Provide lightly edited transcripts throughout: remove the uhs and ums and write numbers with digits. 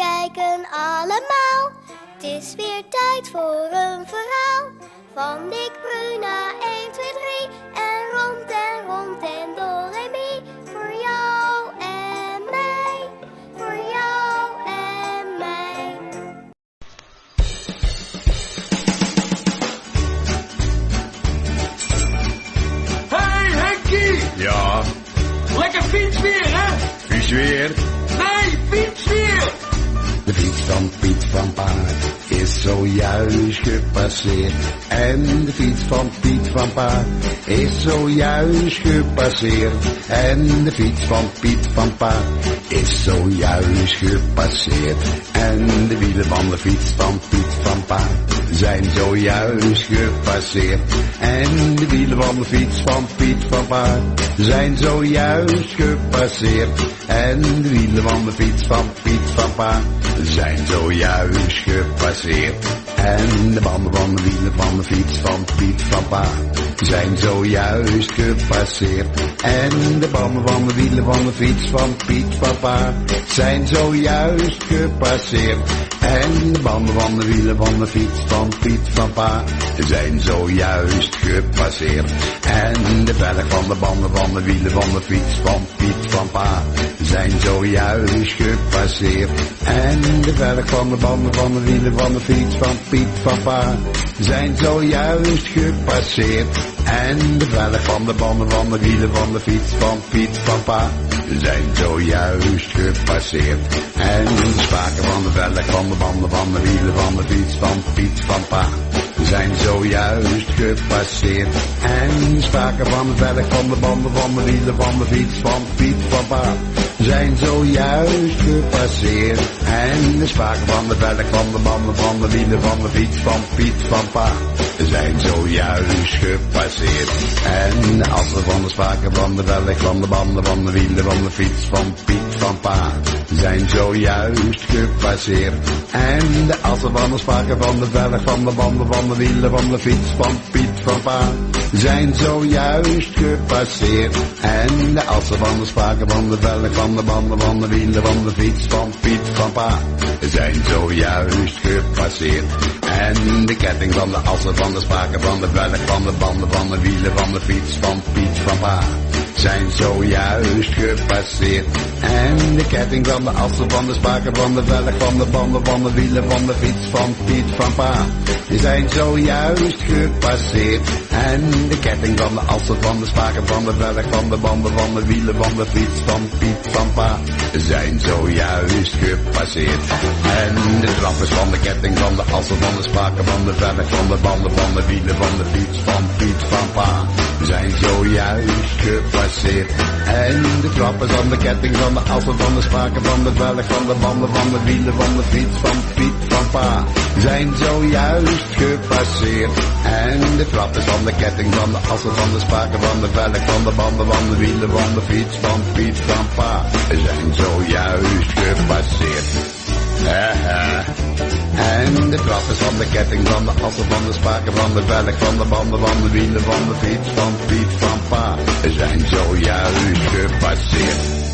kijken allemaal. Het is weer tijd voor een verhaal. Van Dick Bruna 1, 2, 3. En rond en do, re, mi. Voor jou en mij. Voor jou en mij. Hey Henkie! Ja, Lekker fietsweer, hè? vies weer. Nee, fietsweer! De fiets van Piet van Paard is zojuist gepasseerd. En de fiets van Piet van Paard is zojuist gepasseerd. En de fiets van Piet van Paard is zojuist gepasseerd. En de wielen van de fiets van Piet van Paard zijn zojuist gepasseerd. En de wielen van de fiets van Piet van Paard zijn zojuist gepasseerd. En de wielen van de fiets van Piet van Paard zijn zojuist gepasseerd. En de banden van de wielen van de fiets van Piet van Paard zijn zojuist gepasseerd. En de banden van de wielen van de fiets van Piet van Paard zijn zojuist gepasseerd. En de banden van de wielen van de fiets van Piet van Paard zijn zojuist gepasseerd. En de velg van de banden van de wielen van de fiets van Piet van Paard zijn zojuist gepasseerd. En de velg van de banden van de wielen van de fiets van Piet van Paard zijn zojuist gepasseerd. En de velg van de banden van de wielen van de fiets van Piet van Paard zijn zojuist gepasseerd. En de spaken van de velg van de banden van de wielen van de fiets van Piet van Paard zijn zojuist gepasseerd. En de spaken van de velg van de banden van de wielen van de fiets van Piet van Paard zijn zojuist gepasseerd. En de spaken van de velg van de banden van de wielen van de fiets van Piet van Paard zijn zojuist gepasseerd. En de assen van de spaken van de velg van de banden van de wielen van de fiets van Piet van Paard zijn zojuist gepasseerd. En de assen van de spaken van de velg van de banden van de wielen van de fiets van Piet van Paard zijn zojuist gepasseerd. En de assen van de spaken van de velg van de banden van de wielen van de fiets van Piet van Paard zijn zojuist gepasseerd. En de ketting van de assen van de spaken van de velg van de banden van de wielen van de fiets van Piet van Paard zijn zojuist gepasseerd. En de ketting van de assen van de spaken van de velg van de banden van de wielen van de fiets van Piet van Paard zijn zojuist gepasseerd. En de ketting van de assen van de spaken van de velg van de banden van de wielen van de fiets van Piet van Paard zijn zojuist gepasseerd. En de trappers van de ketting van de assen van de spaken van de velg van de banden van de wielen van de fiets van Piet van Paard zijn zojuist gepasseerd. En de trappers van de ketting van de assen van de spaken van de velg van de banden van de wielen van de fiets van Piet van Paard zijn zojuist gepasseerd. En de trappers van de ketting van de assen van de spaken van de velg van de banden van de wielen van de fiets van Piet van Paard zijn zojuist gepasseerd. En de trappers van de ketting van de assen van de spaken van de velg van de banden van de wielen van de fiets van Piet van Paard zijn zojuist gepasseerd.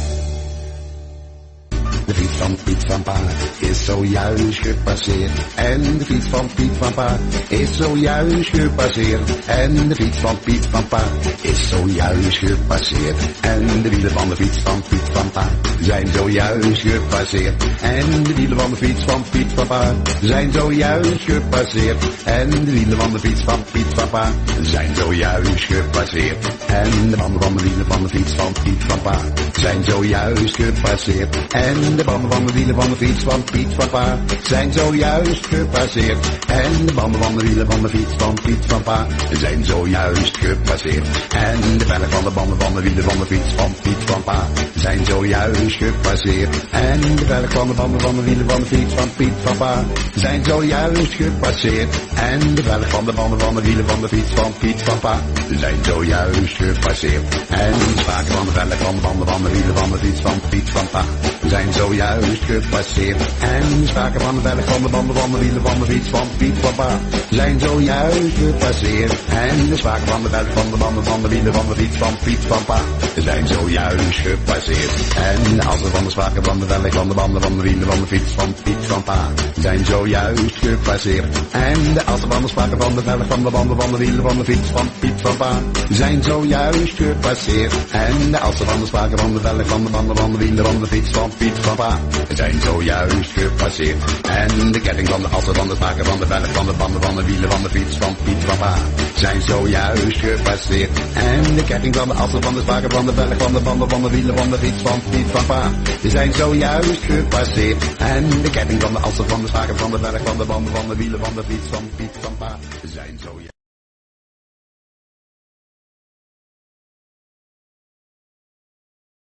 De fiets van Piet van Paard is zojuist gepasseerd. En de fiets van Piet van Paard is zojuist gepasseerd. En de fiets van Piet van Paard is zojuist gepasseerd. En de wielen van de fiets van Piet van Paard zijn zojuist gepasseerd. En de wielen van de fiets van Piet van Paard zijn zojuist gepasseerd. En de wielen van de fiets van Piet van Paard zijn zojuist gepasseerd. En de banden van de wielen van de fiets van Piet van Paard zijn zojuist gepasseerd. En de banden van de wielen van de fiets van Piet van Paard zijn zojuist gepasseerd. En de banden van de wielen van de fiets van Piet van Paard zijn zojuist gepasseerd. En de velg van de banden van de wielen van de fiets van Piet van Paard zijn zojuist gepasseerd. En de velg van de banden van de wielen van de fiets van Piet van Paard zijn zojuist gepasseerd. En de velgen van de banden van de wielen van de fiets van Piet van Pa zijn zojuist gepasseerd. En de spaken van de velgen van de banden van de wielen van de fiets van Piet van Pa zijn zojuist gepasseerd. En de spaken van de velgen van de banden van de wielen van de fiets van Piet van Pa zijn zojuist gepasseerd. En de spaken van de velgen van de banden van de wielen van de fiets van Piet van Pa zijn zojuist gepasseerd. En als er van de spaken van de velgen van de banden van de wielen van de fiets van Piet van Pa zijn zojuist gepasseerd. En de assen van de spaken van de velgen van de banden van de wielen van de fiets van Piet van Pa zijn zojuist gepasseerd. En de assen van de spaken van de velgen van de banden van de wielen van de fiets van Piet van Pa zijn zojuist gepasseerd. En de ketting van de assen van de spaken van de velgen van de banden van de wielen van de fiets van Piet van Pa zijn zojuist gepasseerd. En de ketting van de assen van de spaken van de velgen van de banden van de wielen van de fiets van Piet van Pa zijn zojuist gepasseerd. En de ketting van de assen van de spaken van de velgen van de banden van de wielen van de fiets van Piet van Pa zijn zojuist